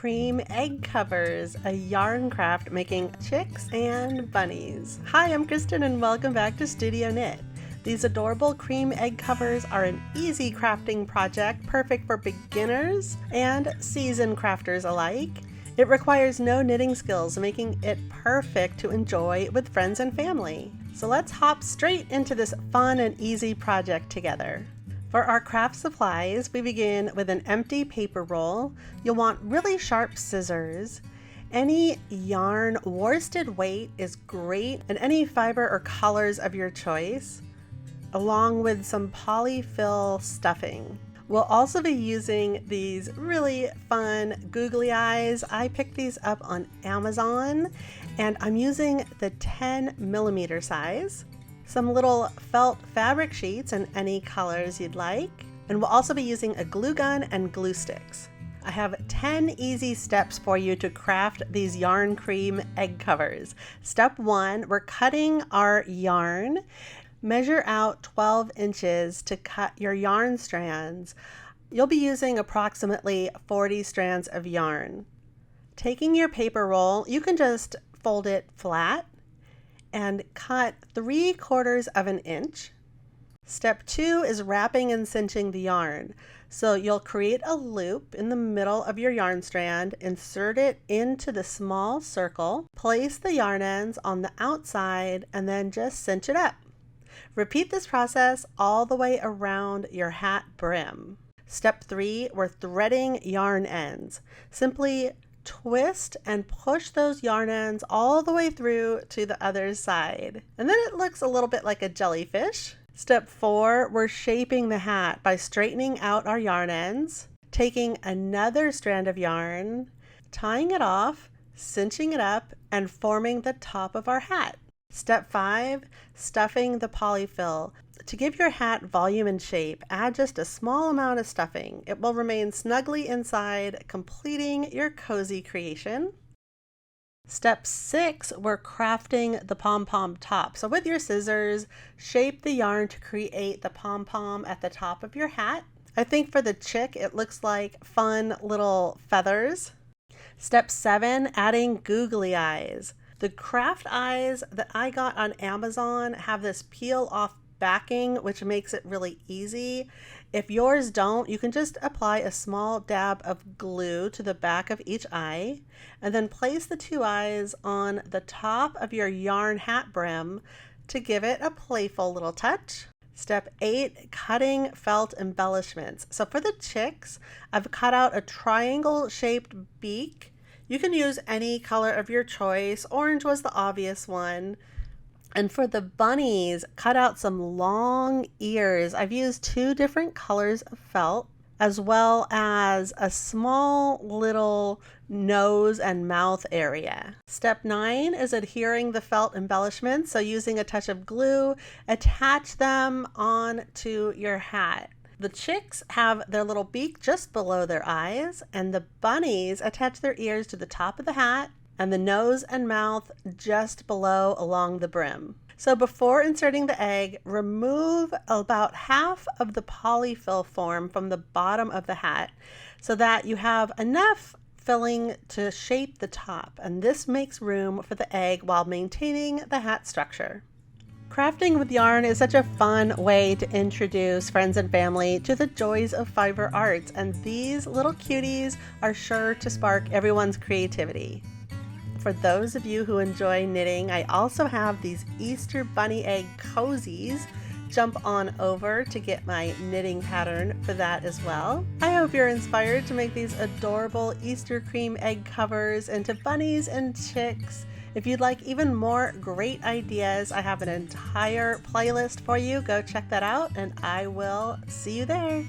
Creme Egg Covers, a yarn craft making chicks and bunnies. Hi, I'm Kristen and welcome back to Studio Knit. These adorable creme egg covers are an easy crafting project, perfect for beginners and seasoned crafters alike. It requires no knitting skills, making it perfect to enjoy with friends and family. So let's hop straight into this fun and easy project together. For our craft supplies, we begin with an empty paper roll. You'll want really sharp scissors. Any yarn worsted weight is great, and any fiber or colors of your choice, along with some polyfill stuffing. We'll also be using these really fun googly eyes. I picked these up on Amazon, and I'm using the 10mm size. Some little felt fabric sheets in any colors you'd like, and we'll also be using a glue gun and glue sticks. I have 10 easy steps for you to craft these yarn creme egg covers. Step 1, we're cutting our yarn. Measure out 12 inches to cut your yarn strands. You'll be using approximately 40 strands of yarn. Taking your paper roll, you can just fold it flat and cut 3/4 of an inch. Step 2 is wrapping and cinching the yarn. So you'll create a loop in the middle of your yarn strand, insert it into the small circle, place the yarn ends on the outside, and then just cinch it up. Repeat this process all the way around your hat brim. Step 3, we're threading yarn ends. Simply twist and push those yarn ends all the way through to the other side. And then it looks a little bit like a jellyfish. Step 4, we're shaping the hat by straightening out our yarn ends, taking another strand of yarn, tying it off, cinching it up, and forming the top of our hat. Step 5, stuffing the polyfill. To give your hat volume and shape, add just a small amount of stuffing. It will remain snugly inside, completing your cozy creation. Step 6, we're crafting the pom-pom top. So with your scissors, shape the yarn to create the pom-pom at the top of your hat. I think for the chick, it looks like fun little feathers. Step 7, adding googly eyes. The craft eyes that I got on Amazon have this peel off backing, which makes it really easy. If yours don't, you can just apply a small dab of glue to the back of each eye, and then place the 2 eyes on the top of your yarn hat brim to give it a playful little touch. Step 8, cutting felt embellishments. So for the chicks, I've cut out a triangle shaped beak. You can use any color of your choice. Orange was the obvious one. And for the bunnies, cut out some long ears. I've used 2 different colors of felt, as well as a small little nose and mouth area. Step 9 is adhering the felt embellishments. So using a touch of glue, attach them onto your hat. The chicks have their little beak just below their eyes, and the bunnies attach their ears to the top of the hat and the nose and mouth just below along the brim. So before inserting the egg, remove about half of the polyfill form from the bottom of the hat so that you have enough filling to shape the top, and this makes room for the egg while maintaining the hat structure. Crafting with yarn is such a fun way to introduce friends and family to the joys of fiber arts, and these little cuties are sure to spark everyone's creativity. For those of you who enjoy knitting, I also have these Easter bunny egg cozies. Jump on over to get my knitting pattern for that as well. I hope you're inspired to make these adorable Easter creme egg covers into bunnies and chicks. If you'd like even more great ideas, I have an entire playlist for you. Go check that out, and I will see you there.